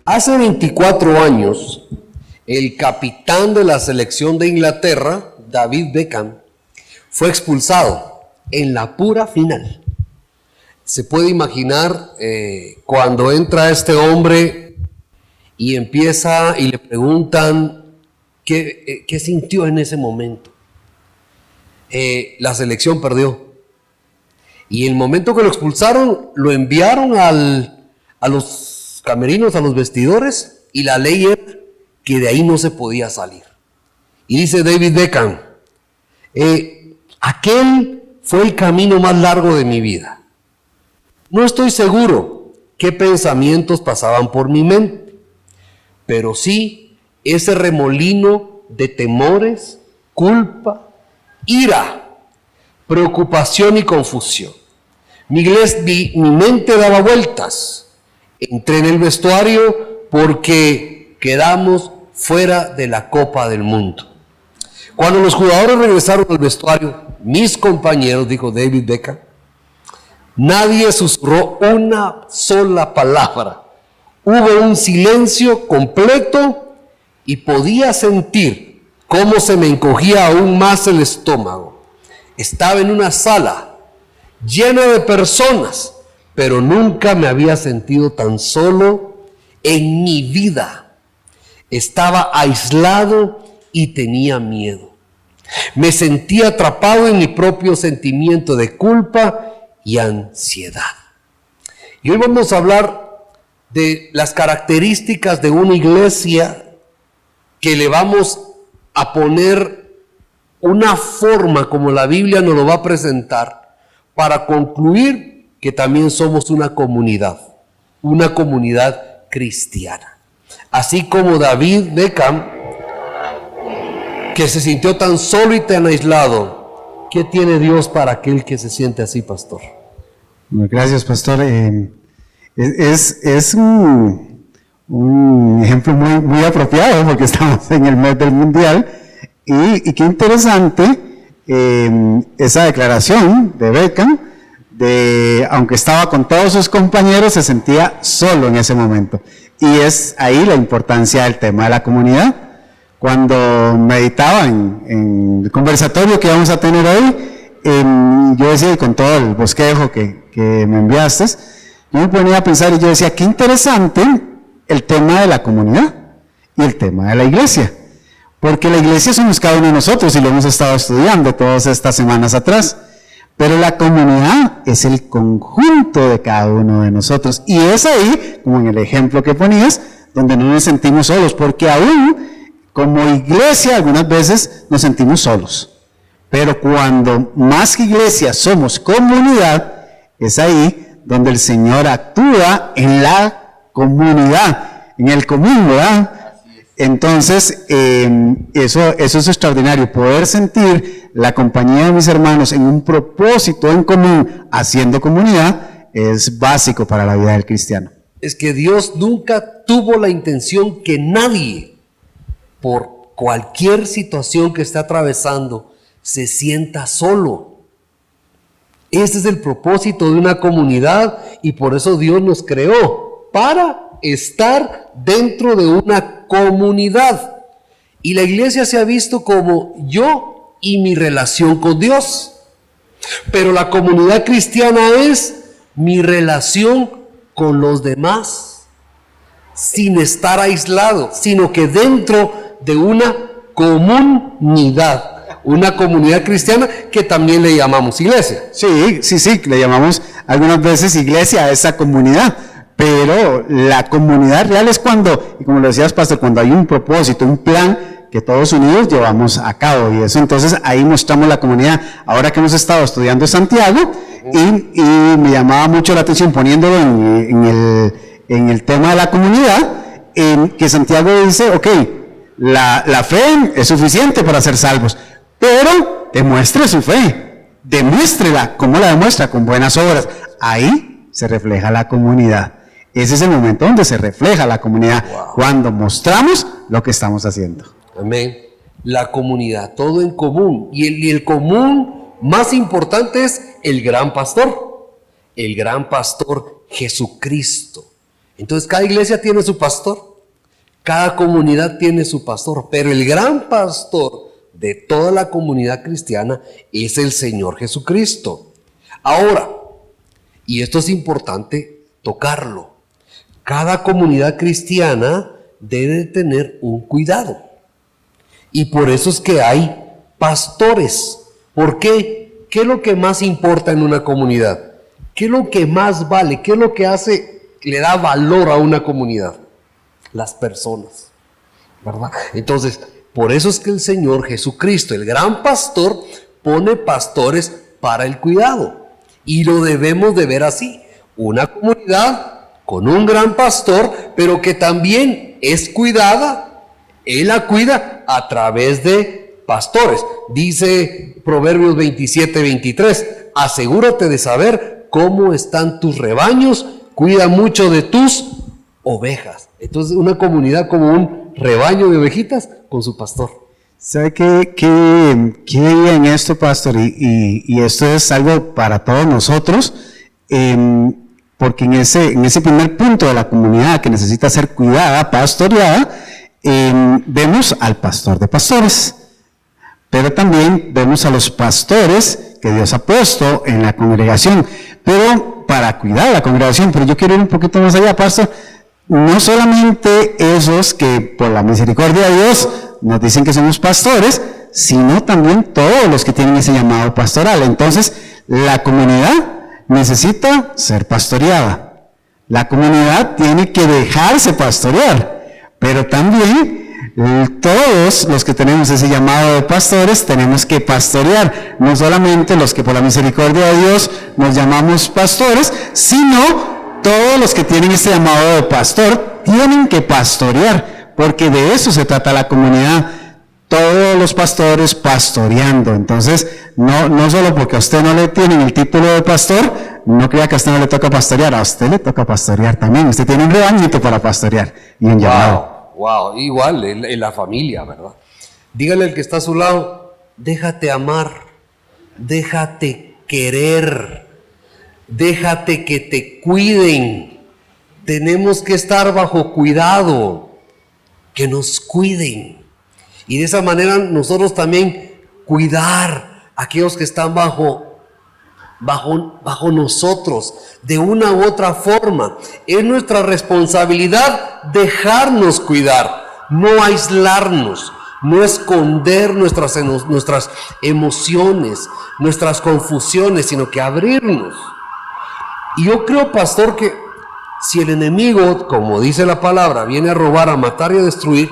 Hace 24 años, el capitán de la selección de Inglaterra, David Beckham, fue expulsado en la pura final. Se puede imaginar cuando entra este hombre y empieza y le preguntan qué sintió en ese momento. La selección perdió. Y el momento que lo expulsaron, lo enviaron a los camerinos, a los vestidores, y la ley era que de ahí no se podía salir. Y dice David Beckham, aquel fue el camino más largo de mi vida. No estoy seguro qué pensamientos pasaban por mi mente, pero sí ese remolino de temores, culpa, ira, preocupación y confusión. Mi mente daba vueltas. Entré en el vestuario porque quedamos fuera de la Copa del Mundo. Cuando los jugadores regresaron al vestuario, mis compañeros, dijo David Beckham, nadie susurró una sola palabra. Hubo un silencio completo y podía sentir cómo se me encogía aún más el estómago. Estaba en una sala llena de personas, pero nunca me había sentido tan solo en mi vida. Estaba aislado y tenía miedo. Me sentía atrapado en mi propio sentimiento de culpa y ansiedad. Y hoy vamos a hablar de las características de una iglesia que le vamos a poner una forma como la Biblia nos lo va a presentar para concluir que también somos una comunidad cristiana. Así como David Beckham, que se sintió tan solo y tan aislado. ¿Qué tiene Dios para aquel que se siente así, pastor? Gracias, pastor. Es un ejemplo muy apropiado porque estamos en el mes del Mundial y qué interesante esa declaración de Beckham, aunque estaba con todos sus compañeros, se sentía solo en ese momento. Y es ahí la importancia del tema de la comunidad. Cuando meditaba en el conversatorio que vamos a tener hoy, yo decía, con todo el bosquejo que me enviaste, yo me ponía a pensar y yo decía, qué interesante el tema de la comunidad y el tema de la iglesia. Porque la iglesia somos cada uno de nosotros y lo hemos estado estudiando todas estas semanas atrás. Pero la comunidad es el conjunto de cada uno de nosotros. Y es ahí, como en el ejemplo que ponías, donde no nos sentimos solos. Porque aún, como iglesia, algunas veces nos sentimos solos. Pero cuando más que iglesia somos comunidad, es ahí donde el Señor actúa en la comunidad, en el común, ¿verdad? Entonces, eso es extraordinario, poder sentir la compañía de mis hermanos en un propósito en común, haciendo comunidad, es básico para la vida del cristiano. Es que Dios nunca tuvo la intención que nadie, por cualquier situación que esté atravesando, se sienta solo. Ese es el propósito de una comunidad y por eso Dios nos creó, para estar dentro de una comunidad. Y la iglesia se ha visto como yo y mi relación con Dios. Pero la comunidad cristiana es mi relación con los demás, sin estar aislado, sino que dentro de una comunidad cristiana que también le llamamos iglesia. Sí, le llamamos algunas veces iglesia a esa comunidad. Pero la comunidad real es cuando, y como lo decías, pastor, cuando hay un propósito, un plan que todos unidos llevamos a cabo. Y eso, entonces, ahí mostramos la comunidad. Ahora que hemos estado estudiando Santiago, y me llamaba mucho la atención poniéndolo en el tema de la comunidad, que Santiago dice, ok, la fe es suficiente para ser salvos, pero demuestre su fe. Demuéstrela. ¿Cómo la demuestra? Con buenas obras. Ahí se refleja la comunidad. Ese es el momento donde se refleja la comunidad, cuando mostramos lo que estamos haciendo. Amén. La comunidad, todo en común. Y el común más importante es el gran pastor Jesucristo. Entonces cada iglesia tiene su pastor, cada comunidad tiene su pastor, pero el gran pastor de toda la comunidad cristiana es el Señor Jesucristo. Ahora, y esto es importante tocarlo, cada comunidad cristiana debe tener un cuidado. Y por eso es que hay pastores. ¿Por qué? ¿Qué es lo que más importa en una comunidad? ¿Qué es lo que más vale? ¿Qué es lo que le da valor a una comunidad? Las personas, ¿verdad? Entonces, por eso es que el Señor Jesucristo, el gran pastor, pone pastores para el cuidado. Y lo debemos de ver así. Una comunidad con un gran pastor, pero que también es cuidada. Él la cuida a través de pastores. Dice Proverbios 27:23, asegúrate de saber cómo están tus rebaños, cuida mucho de tus ovejas. Entonces, una comunidad como un rebaño de ovejitas con su pastor. ¿Sabe qué veía en esto, pastor? Y esto es algo para todos nosotros, porque en ese primer punto de la comunidad que necesita ser cuidada, pastoreada, vemos al pastor de pastores, pero también vemos a los pastores que Dios ha puesto en la congregación, pero para cuidar la congregación. Pero yo quiero ir un poquito más allá, pastor. No solamente esos que por la misericordia de Dios nos dicen que somos pastores, sino también todos los que tienen ese llamado pastoral. Entonces, la comunidad necesita ser pastoreada. La comunidad tiene que dejarse pastorear, pero también todos los que tenemos ese llamado de pastores tenemos que pastorear. No solamente los que por la misericordia de Dios nos llamamos pastores, sino todos los que tienen este llamado de pastor tienen que pastorear, porque de eso se trata la comunidad. Todos los pastores pastoreando. Entonces, no solo porque a usted no le tienen el título de pastor, no crea que a usted no le toca pastorear, a usted le toca pastorear también. Usted tiene un rebañito para pastorear y un llamado. Wow, igual en la familia, ¿verdad? Dígale al que está a su lado, déjate amar, déjate querer, déjate que te cuiden. Tenemos que estar bajo cuidado, que nos cuiden. Y de esa manera nosotros también cuidar a aquellos que están bajo nosotros, de una u otra forma. Es nuestra responsabilidad dejarnos cuidar, no aislarnos, no esconder nuestras emociones, nuestras confusiones, sino que abrirnos. Y yo creo, pastor, que si el enemigo, como dice la palabra, viene a robar, a matar y a destruir,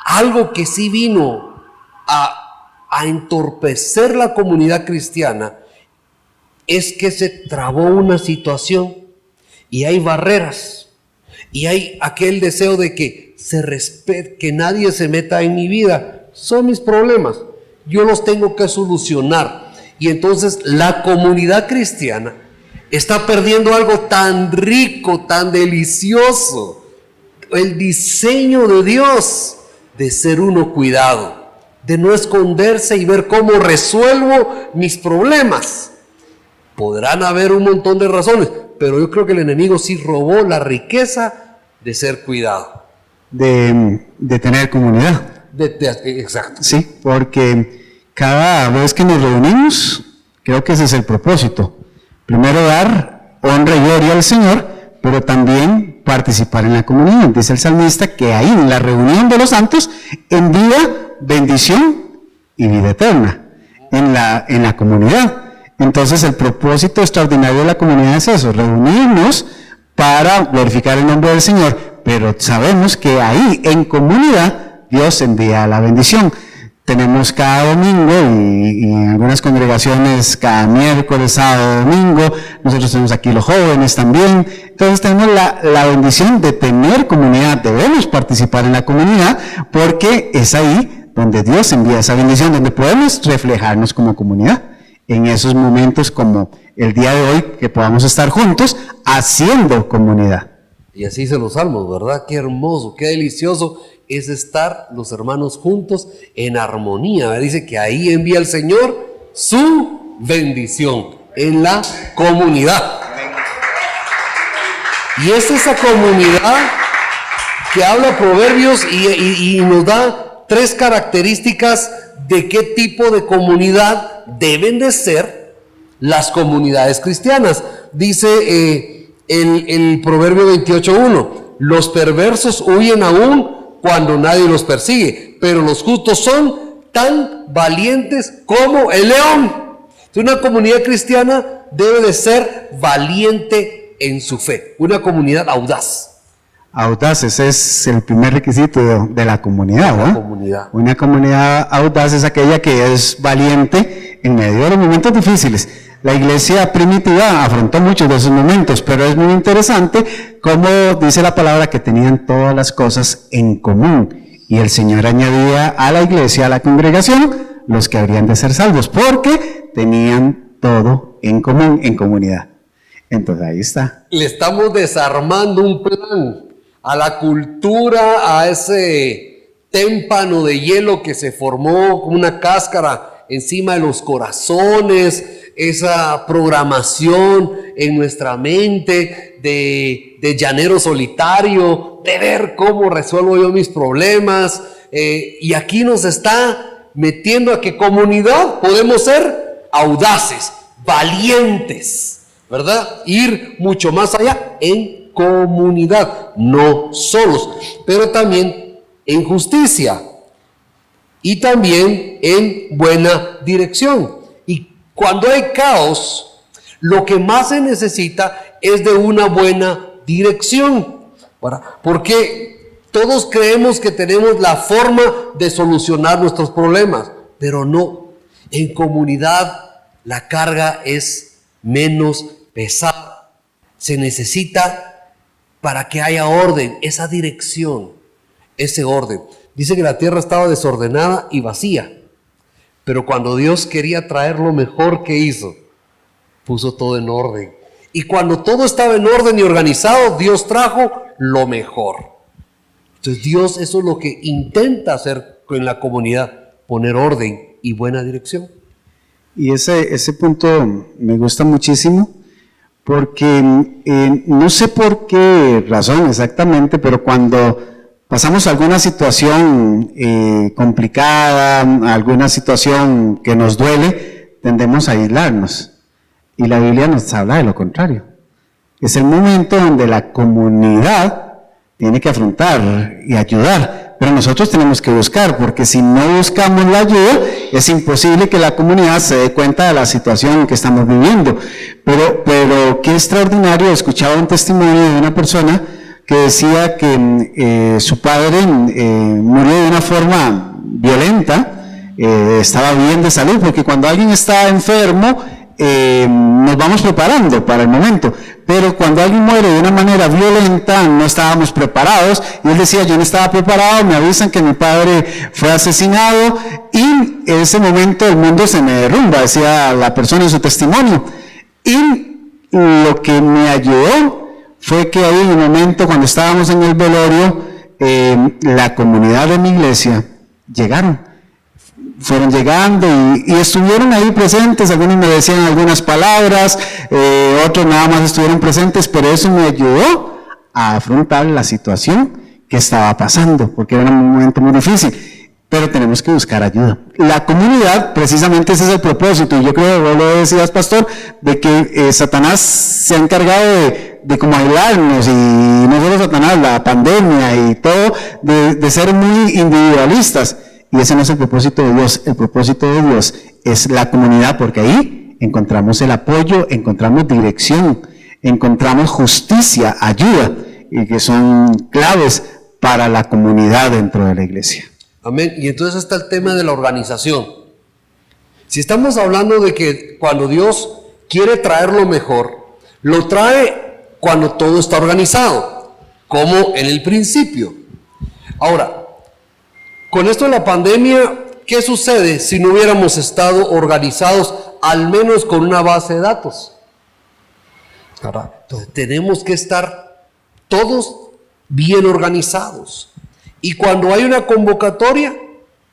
algo que sí vino a entorpecer la comunidad cristiana es que se trabó una situación y hay barreras y hay aquel deseo de que se respete, que nadie se meta en mi vida. Son mis problemas, yo los tengo que solucionar. Y entonces la comunidad cristiana está perdiendo algo tan rico, tan delicioso, el diseño de Dios de ser uno cuidado, de no esconderse y ver cómo resuelvo mis problemas. Podrán haber un montón de razones, pero yo creo que el enemigo sí robó la riqueza de ser cuidado. De tener comunidad. Exacto. Sí, porque cada vez que nos reunimos, creo que ese es el propósito. Primero dar honra y gloria al Señor, pero también participar en la comunión. Dice el salmista que ahí en la reunión de los santos envía bendición y vida eterna en la comunidad. Entonces el propósito extraordinario de la comunidad es eso, reunirnos para glorificar el nombre del Señor, pero sabemos que ahí en comunidad Dios envía la bendición. Tenemos cada domingo y en algunas congregaciones cada miércoles, sábado, domingo. Nosotros tenemos aquí los jóvenes también. Entonces tenemos la bendición de tener comunidad. Debemos participar en la comunidad porque es ahí donde Dios envía esa bendición, donde podemos reflejarnos como comunidad. En esos momentos como el día de hoy, que podamos estar juntos haciendo comunidad. Y así dicen los salmos, ¿verdad? Qué hermoso, qué delicioso es estar los hermanos juntos en armonía. Dice que ahí envía el Señor su bendición en la comunidad. Y es esa comunidad que habla Proverbios y nos da 3 características de qué tipo de comunidad deben de ser las comunidades cristianas. Dice el Proverbio 28:1, los perversos huyen aún cuando nadie los persigue, pero los justos son tan valientes como el león. Una comunidad cristiana debe de ser valiente en su fe, una comunidad audaz. Audaz, ese es el primer requisito de la comunidad, ¿no? Una comunidad audaz es aquella que es valiente en medio de los momentos difíciles. La iglesia primitiva afrontó muchos de esos momentos, pero es muy interesante cómo dice la palabra que tenían todas las cosas en común. Y el Señor añadía a la iglesia, a la congregación, los que habrían de ser salvos, porque tenían todo en común, en comunidad. Entonces ahí está. Le estamos desarmando un plan a la cultura, a ese témpano de hielo que se formó como una cáscara encima de los corazones, esa programación en nuestra mente de llanero solitario, de ver cómo resuelvo yo mis problemas, y aquí nos está metiendo a que comunidad podemos ser audaces, valientes, ¿verdad? Ir mucho más allá en comunidad, no solos, pero también en justicia y también en buena dirección. Y cuando hay caos, lo que más se necesita es de una buena dirección, ¿verdad? Porque todos creemos que tenemos la forma de solucionar nuestros problemas, pero no. En comunidad la carga es menos pesada. Se necesita, para que haya orden, esa dirección, ese orden. Dice que la tierra estaba desordenada y vacía, pero cuando Dios quería traer lo mejor que hizo, puso todo en orden. Y cuando todo estaba en orden y organizado, Dios trajo lo mejor. Entonces Dios, eso es lo que intenta hacer con la comunidad, poner orden y buena dirección. Y ese punto me gusta muchísimo, porque no sé por qué razón exactamente, pero cuando pasamos alguna situación complicada, alguna situación que nos duele, tendemos a aislarnos. Y la Biblia nos habla de lo contrario. Es el momento donde la comunidad tiene que afrontar y ayudar, pero nosotros tenemos que buscar, porque si no buscamos la ayuda, es imposible que la comunidad se dé cuenta de la situación que estamos viviendo. Pero qué extraordinario, escuchaba un testimonio de una persona que decía que su padre murió de una forma violenta, estaba bien de salud, porque cuando alguien está enfermo, nos vamos preparando para el momento, pero cuando alguien muere de una manera violenta no estábamos preparados, y él decía, yo no estaba preparado, me avisan que mi padre fue asesinado, y en ese momento el mundo se me derrumba, decía la persona en su testimonio, y lo que me ayudó fue que ahí en el momento cuando estábamos en el velorio, la comunidad de mi iglesia fueron llegando y estuvieron ahí presentes, algunos me decían algunas palabras, otros nada más estuvieron presentes, pero eso me ayudó a afrontar la situación que estaba pasando, porque era un momento muy difícil, pero tenemos que buscar ayuda. La comunidad, precisamente ese es el propósito, y yo creo que vos lo decías, pastor, de que Satanás se ha encargado de como aislarnos, y no solo Satanás, la pandemia y todo, de ser muy individualistas. Y ese no es el propósito de Dios. El propósito de Dios es la comunidad, porque ahí encontramos el apoyo, encontramos dirección, encontramos justicia, ayuda, y que son claves para la comunidad dentro de la iglesia. Amén. Y entonces está el tema de la organización. Si estamos hablando de que cuando Dios quiere traer lo mejor, lo trae cuando todo está organizado, como en el principio. Ahora, con esto de la pandemia, ¿qué sucede si no hubiéramos estado organizados, al menos con una base de datos? Entonces, tenemos que estar todos bien organizados. Y cuando hay una convocatoria,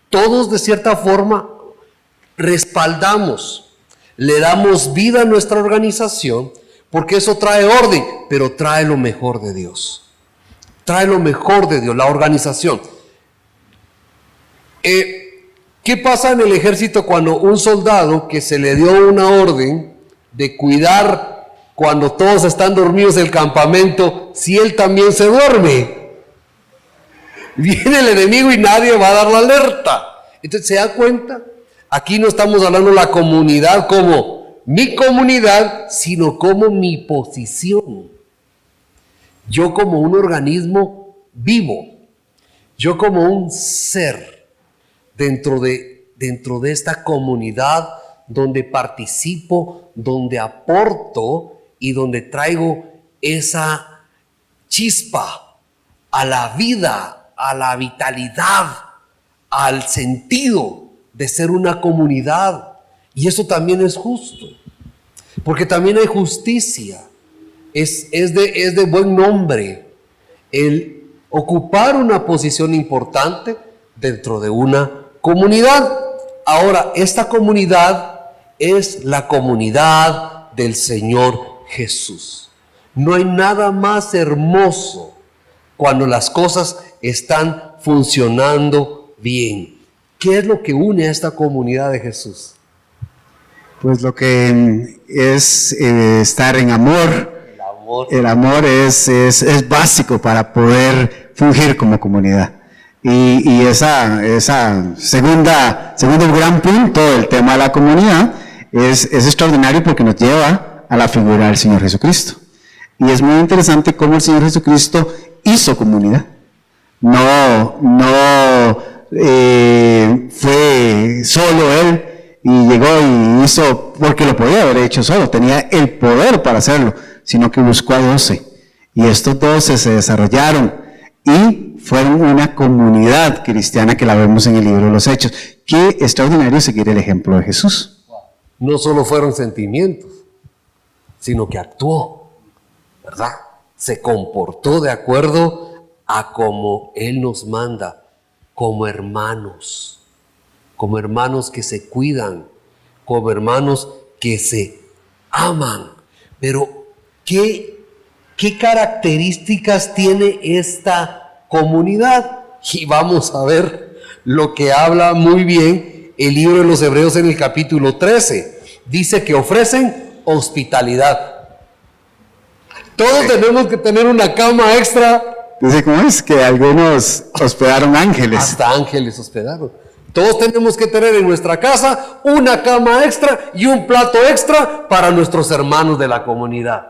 todos de cierta forma respaldamos, le damos vida a nuestra organización, porque eso trae orden, pero trae lo mejor de Dios. Trae lo mejor de Dios, la organización. ¿Qué pasa en el ejército cuando un soldado que se le dio una orden de cuidar cuando todos están dormidos en el campamento, si él también se duerme? Viene el enemigo y nadie va a dar la alerta. Entonces, ¿se da cuenta? Aquí no estamos hablando de la comunidad como mi comunidad, sino como mi posición. Yo como un organismo vivo, yo como un ser dentro de esta comunidad donde participo, donde aporto y donde traigo esa chispa a la vida, a la vitalidad, al sentido de ser una comunidad. Y eso también es justo, porque también hay justicia. Es de buen nombre el ocupar una posición importante dentro de una comunidad. Ahora, esta comunidad es la comunidad del Señor Jesús. No hay nada más hermoso cuando las cosas están funcionando bien. ¿Qué es lo que une a esta comunidad de Jesús? Pues lo que es estar en amor. El amor es básico para poder fungir como comunidad. Y esa segundo gran punto del tema de la comunidad es extraordinario porque nos lleva a la figura del Señor Jesucristo. Y es muy interesante cómo el Señor Jesucristo hizo comunidad. No fue solo Él y llegó y hizo porque lo podía haber hecho solo, tenía el poder para hacerlo, sino que buscó a 12. Y estos 12 se desarrollaron y fueron una comunidad cristiana que la vemos en el libro de los Hechos. Qué extraordinario seguir el ejemplo de Jesús. No solo fueron sentimientos, sino que actuó, ¿verdad? Se comportó de acuerdo a como Él nos manda, como hermanos que se cuidan, como hermanos que se aman. Pero, ¿qué características tiene esta comunidad? Y vamos a ver lo que habla muy bien el libro de los Hebreos en el capítulo 13. Dice que ofrecen hospitalidad. Todos tenemos que tener una cama extra. Dice, ¿cómo es? Que algunos hospedaron ángeles. Hasta ángeles hospedaron. Todos tenemos que tener en nuestra casa una cama extra y un plato extra para nuestros hermanos de la comunidad.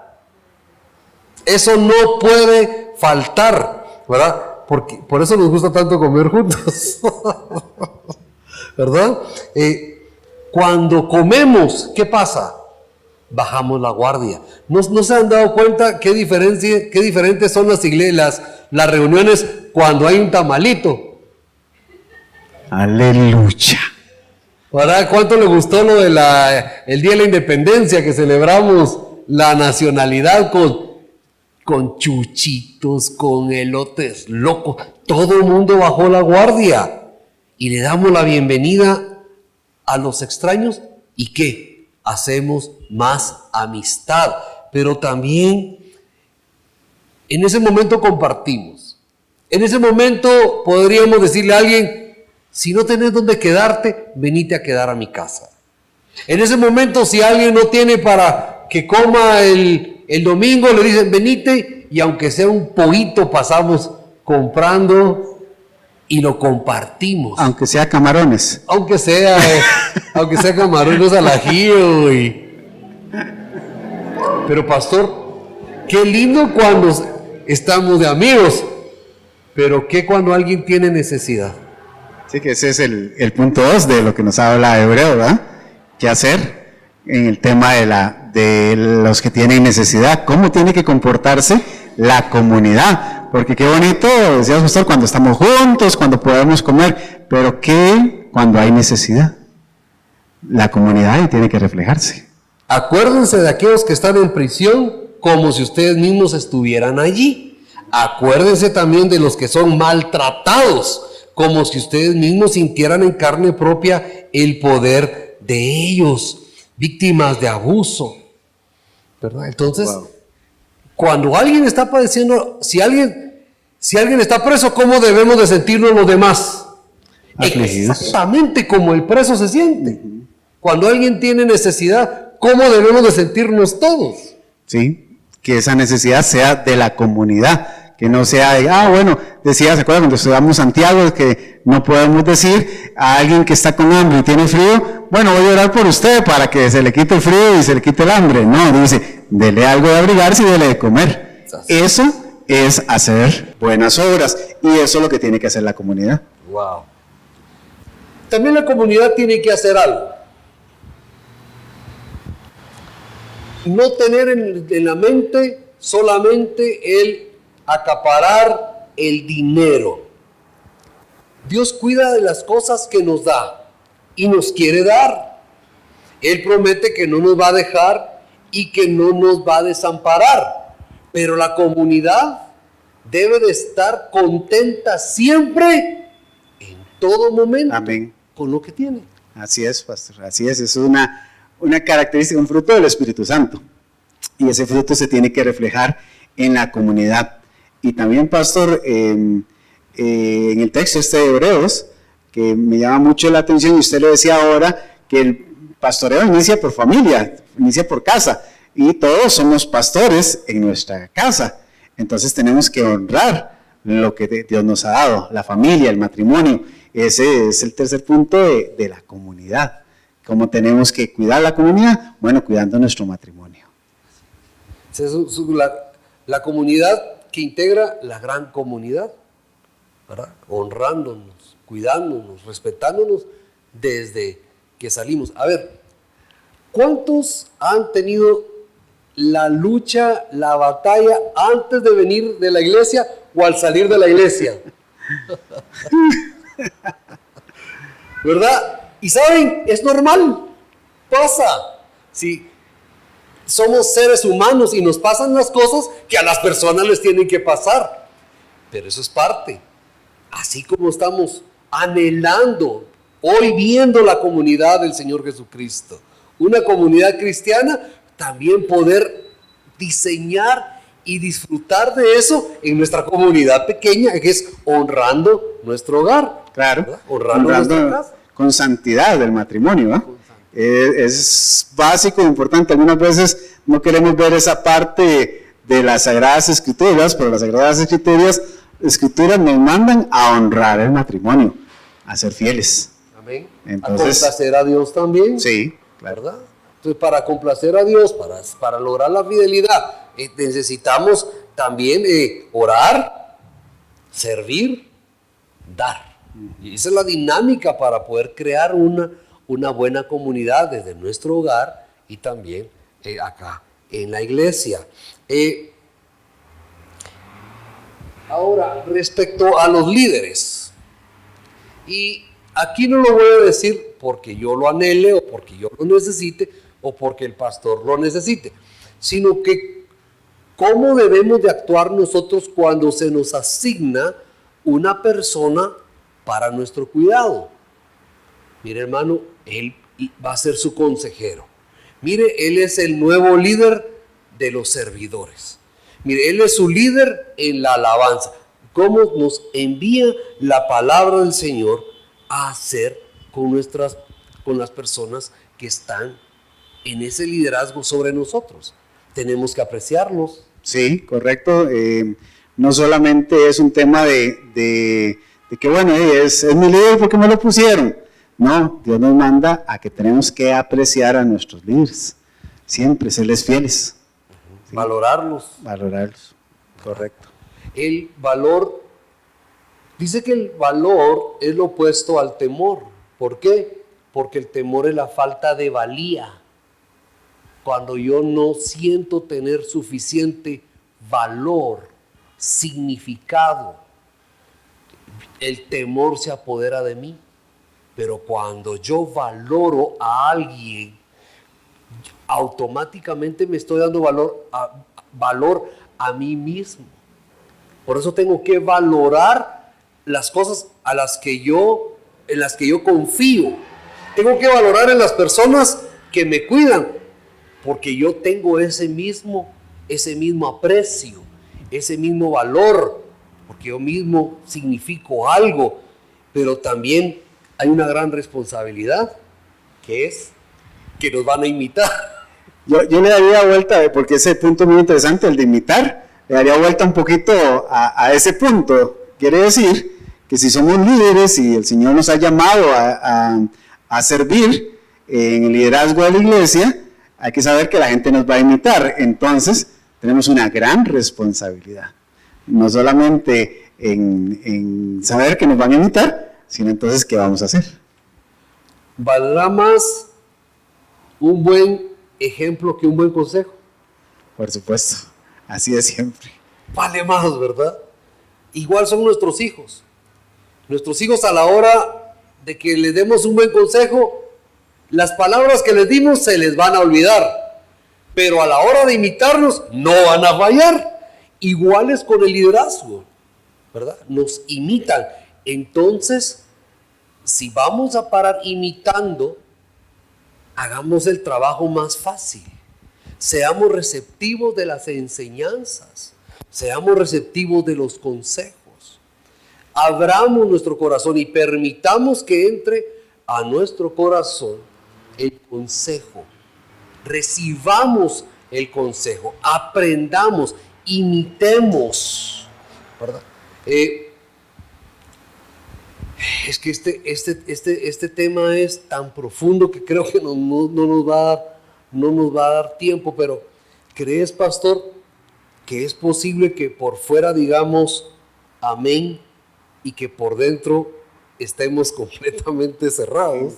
Eso no puede faltar, ¿verdad? Porque por eso nos gusta tanto comer juntos, ¿verdad? Cuando comemos, ¿qué pasa? Bajamos la guardia. ¿No se han dado cuenta qué diferentes son las reuniones cuando hay un tamalito? Aleluya. ¿Verdad? ¿Cuánto le gustó lo de el Día de la Independencia, que celebramos la nacionalidad con chuchitos, con elotes locos? Todo el mundo bajó la guardia y le damos la bienvenida a los extraños. ¿Y qué? Hacemos más amistad, pero también en ese momento compartimos. En ese momento podríamos decirle a alguien: si no tenés dónde quedarte, venite a quedar a mi casa. En ese momento, si alguien no tiene para que coma el domingo, le dicen: venite, y aunque sea un poquito, pasamos comprando y lo compartimos. Aunque sea camarones. Aunque sea camarones al ajillo. Pero pastor, qué lindo cuando estamos de amigos, pero qué cuando alguien tiene necesidad. Sí, que ese es el punto 2 de lo que nos habla Hebreo, ¿verdad? ¿Qué hacer en el tema de los que tienen necesidad? ¿Cómo tiene que comportarse la comunidad? Porque qué bonito, decías pastor, cuando estamos juntos, cuando podemos comer, pero ¿qué cuando hay necesidad? La comunidad ahí tiene que reflejarse. Acuérdense de aquellos que están en prisión como si ustedes mismos estuvieran allí. Acuérdense también de los que son maltratados, como si ustedes mismos sintieran en carne propia el poder de ellos, víctimas de abuso. ¿verdad? Entonces, Wow. cuando alguien está padeciendo, si alguien está preso, ¿cómo debemos de sentirnos los demás? Afligidos. Exactamente como el preso se siente. Cuando alguien tiene necesidad, ¿cómo debemos de sentirnos todos? Sí, que esa necesidad sea de la comunidad, que no sea de, bueno, decía, ¿se acuerdan cuando estudiamos Santiago, que no podemos decir a alguien que está con hambre y tiene frío, bueno, voy a orar por usted para que se le quite el frío y se le quite el hambre? No, dice, dele algo de abrigarse y dele de comer. Eso es hacer buenas obras, y eso es lo que tiene que hacer la comunidad. Wow. También la comunidad tiene que hacer algo. No tener en la mente solamente el acaparar el dinero. Dios cuida de las cosas que nos da y nos quiere dar. Él promete que no nos va a dejar y que no nos va a desamparar. Pero la comunidad debe de estar contenta siempre, en todo momento, Amén. con lo que tiene. Así es, pastor, así es una característica, un fruto del Espíritu Santo, y ese fruto se tiene que reflejar en la comunidad. Y también, pastor, en el texto de Hebreos, que me llama mucho la atención, y usted lo decía ahora, que el pastoreo inicia por familia, inicia por casa, y todos somos pastores en nuestra casa. Entonces tenemos que honrar lo que Dios nos ha dado, la familia, el matrimonio. Ese es el tercer punto de la comunidad. ¿Cómo tenemos que cuidar la comunidad? Bueno, cuidando nuestro matrimonio. La comunidad que integra la gran comunidad, ¿verdad? Honrándonos, cuidándonos, respetándonos desde que salimos. A ver, ¿cuántos han tenido la lucha, la batalla antes de venir de la iglesia o al salir de la iglesia? ¿Verdad? Y saben, es normal, pasa. Si somos seres humanos y nos pasan las cosas que a las personas les tienen que pasar, pero eso es parte. Así como estamos anhelando, hoy viendo la comunidad del Señor Jesucristo, una comunidad cristiana, también poder diseñar y disfrutar de eso en nuestra comunidad pequeña, que es honrando nuestro hogar. Claro, ¿verdad? Honrando nuestra casa. Con santidad del matrimonio, ¿eh? Es básico, importante. Algunas veces no queremos ver esa parte de las Sagradas Escrituras, pero las Sagradas Escrituras nos mandan a honrar el matrimonio, a ser fieles. Amén. Entonces, a complacer a Dios también. Sí, claro. ¿Verdad? Entonces, para complacer a Dios, para lograr la fidelidad, necesitamos también orar, servir, dar. Y esa es la dinámica para poder crear una buena comunidad desde nuestro hogar y también acá en la iglesia. Ahora, respecto a los líderes, y aquí no lo voy a decir porque yo lo anhele o porque yo lo necesite o porque el pastor lo necesite, sino que cómo debemos de actuar nosotros cuando se nos asigna una persona para nuestro cuidado. Mire, hermano, él va a ser su consejero. Mire, él es el nuevo líder de los servidores. Mire, él es su líder en la alabanza. ¿Cómo nos envía la palabra del Señor a hacer con las personas que están en ese liderazgo sobre nosotros? Tenemos que apreciarlos. Sí, correcto. No solamente es un tema de que, bueno, es mi líder porque me lo pusieron. No, Dios nos manda a que tenemos que apreciar a nuestros líderes. Siempre serles fieles. Sí. Valorarlos. Valorarlos, correcto. El valor, dice que el valor es lo opuesto al temor. ¿Por qué? Porque el temor es la falta de valía. Cuando yo no siento tener suficiente valor, significado, el temor se apodera de mí. Pero cuando yo valoro a alguien, automáticamente me estoy dando valor a mí mismo. Por eso tengo que valorar las cosas en las que yo confío. Tengo que valorar en las personas que me cuidan. porque yo tengo ese mismo aprecio, ese mismo valor, porque yo mismo significo algo, pero también hay una gran responsabilidad, que es que nos van a imitar. Yo le daría vuelta, porque ese punto es muy interesante, el de imitar, le daría vuelta un poquito a ese punto. Quiere decir que si somos líderes y el Señor nos ha llamado a servir en el liderazgo de la iglesia, hay que saber que la gente nos va a imitar. Entonces, tenemos una gran responsabilidad. No solamente en saber que nos van a imitar, sino entonces qué vamos a hacer. ¿Valdrá más un buen ejemplo que un buen consejo? Por supuesto, así de siempre. Vale más, ¿verdad? Igual son nuestros hijos. Nuestros hijos, a la hora de que les demos un buen consejo, las palabras que les dimos se les van a olvidar, pero a la hora de imitarnos no van a fallar. Iguales con el liderazgo, ¿verdad? Nos imitan. Entonces, si vamos a parar imitando, hagamos el trabajo más fácil. Seamos receptivos de las enseñanzas. Seamos receptivos de los consejos. Abramos nuestro corazón y permitamos que entre a nuestro corazón el consejo. Recibamos el consejo. Aprendamos. Imitemos. ¿Verdad? Es que este tema es tan profundo que creo que no nos va a dar tiempo, pero ¿crees, pastor, que es posible que por fuera digamos amén y que por dentro estemos completamente cerrados?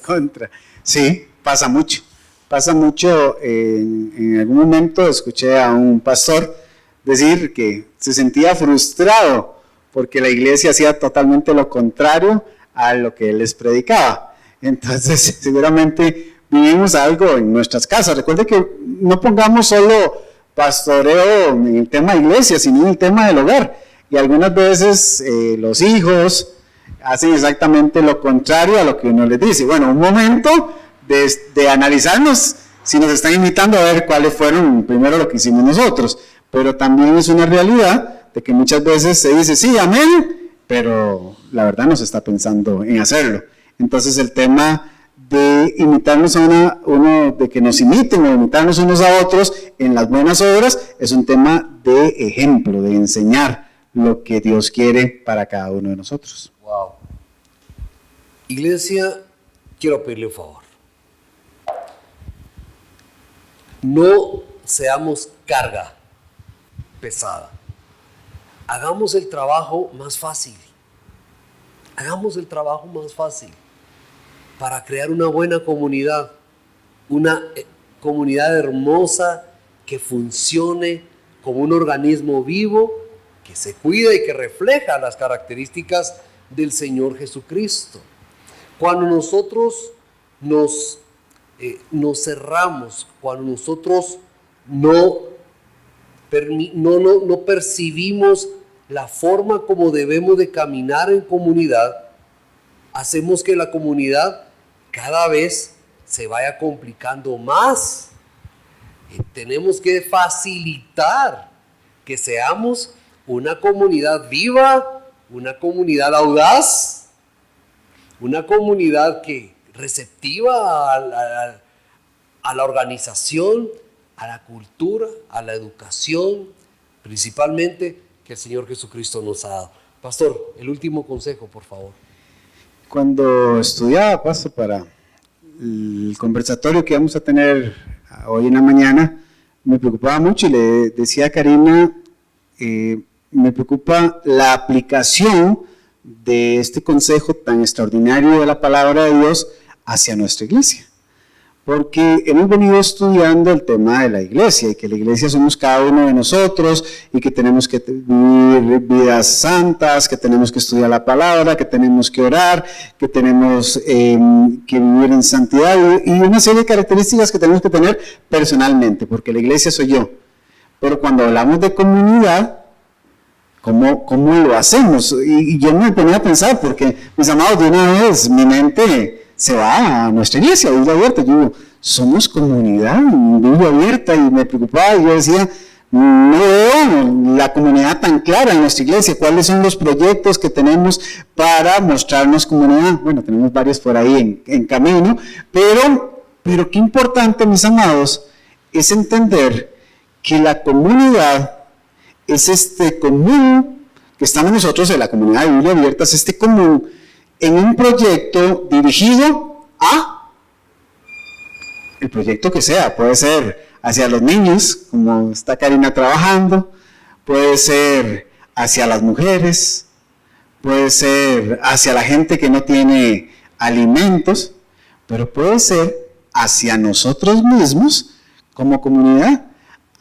Sí, pasa mucho. Pasa mucho. En algún momento escuché a un pastor decir que se sentía frustrado porque la iglesia hacía totalmente lo contrario a lo que él les predicaba. Entonces, seguramente vivimos algo en nuestras casas. Recuerde que no pongamos solo pastoreo en el tema de iglesia, sino en el tema del hogar. Y algunas veces los hijos hacen exactamente lo contrario a lo que uno les dice. Bueno, un momento de analizarnos si nos están imitando, a ver cuáles fueron primero lo que hicimos nosotros. Pero también es una realidad de que muchas veces se dice, sí, amén, pero la verdad no se está pensando en hacerlo. Entonces el tema de imitarnos de que nos imiten o imitarnos unos a otros en las buenas obras es un tema de ejemplo, de enseñar lo que Dios quiere para cada uno de nosotros. Wow. Iglesia, quiero pedirle un favor. No seamos carga pesada. Hagamos el trabajo más fácil. Hagamos el trabajo más fácil para crear una buena comunidad, una comunidad hermosa que funcione como un organismo vivo, que se cuida y que refleja las características del Señor Jesucristo. Cuando nosotros nos cerramos, cuando nosotros no percibimos la forma como debemos de caminar en comunidad, hacemos que la comunidad cada vez se vaya complicando más. Tenemos que facilitar que seamos una comunidad viva, una comunidad audaz, una comunidad receptiva a la organización, a la cultura, a la educación, principalmente que el Señor Jesucristo nos ha dado. Pastor, el último consejo, por favor. Cuando estudiaba, pastor, para el conversatorio que vamos a tener hoy en la mañana, me preocupaba mucho y le decía a Karina, me preocupa la aplicación de este consejo tan extraordinario de la palabra de Dios hacia nuestra iglesia. Porque hemos venido estudiando el tema de la iglesia y que la iglesia somos cada uno de nosotros y que tenemos que vivir vidas santas, que tenemos que estudiar la palabra, que tenemos que orar, que tenemos que vivir en santidad y una serie de características que tenemos que tener personalmente, porque la iglesia soy yo. Pero cuando hablamos de comunidad, ¿cómo lo hacemos? Y yo me ponía a pensar, porque mis amados, de una vez mi mente se va a nuestra iglesia, Isla Abierta. Yo somos comunidad en Biblia Abierta, y me preocupaba, y yo decía, no veo la comunidad tan clara en nuestra iglesia. ¿Cuáles son los proyectos que tenemos para mostrarnos comunidad? Bueno, tenemos varios por ahí en camino, pero qué importante, mis amados, es entender que la comunidad es este común que estamos nosotros en la comunidad de Biblia Abierta, es este común en un proyecto dirigido a el proyecto que sea. Puede ser hacia los niños, como está Karina trabajando, puede ser hacia las mujeres, puede ser hacia la gente que no tiene alimentos, pero puede ser hacia nosotros mismos como comunidad.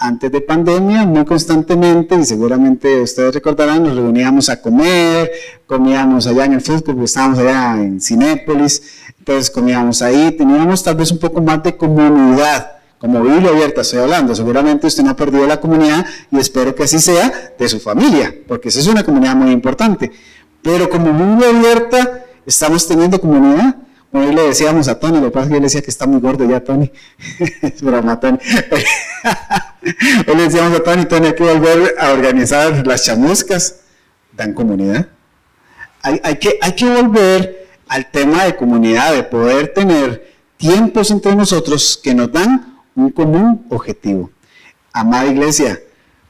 Antes de pandemia, muy constantemente, y seguramente ustedes recordarán, nos reuníamos a comer, comíamos allá en el food court, porque estábamos allá en Cinépolis, entonces comíamos ahí, teníamos tal vez un poco más de comunidad. Como Biblia Abierta estoy hablando, seguramente usted no ha perdido la comunidad, y espero que así sea, de su familia, porque esa es una comunidad muy importante. Pero como Biblia Abierta estamos teniendo comunidad. Hoy le decíamos a Tony, lo que pasa es que yo le decía que está muy gordo ya, Tony. Es broma, Tony. Hoy le decíamos a Tony, hay que volver a organizar las chamuscas. Dan comunidad. Hay que volver al tema de comunidad, de poder tener tiempos entre nosotros que nos dan un común objetivo. Amada iglesia,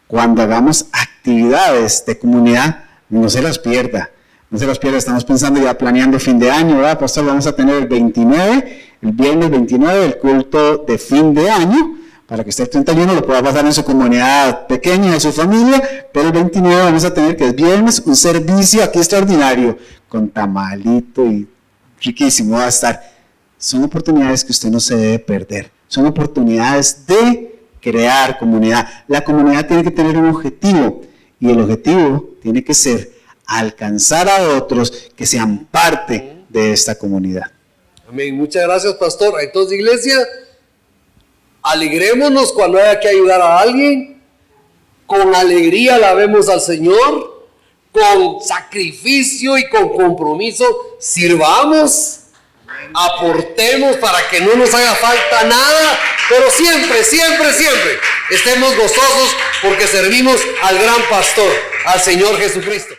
cuando hagamos actividades de comunidad, no se las pierda. No se las pierda, estamos pensando ya planeando fin de año, ¿verdad, pastor? Vamos a tener el viernes 29, el culto de fin de año, para que usted el 31 lo pueda pasar en su comunidad pequeña, de su familia, pero el 29 vamos a tener, que es viernes, un servicio aquí extraordinario, con tamalito y riquísimo va a estar. Son oportunidades que usted no se debe perder, son oportunidades de crear comunidad. La comunidad tiene que tener un objetivo, y el objetivo tiene que ser alcanzar a otros que sean parte de esta comunidad. Amén. Muchas gracias, pastor. Entonces, iglesia, alegrémonos cuando haya que ayudar a alguien. Con alegría alabemos al Señor. Con sacrificio y con compromiso sirvamos. Aportemos para que no nos haga falta nada. Pero siempre, siempre, siempre estemos gozosos porque servimos al gran pastor, al Señor Jesucristo.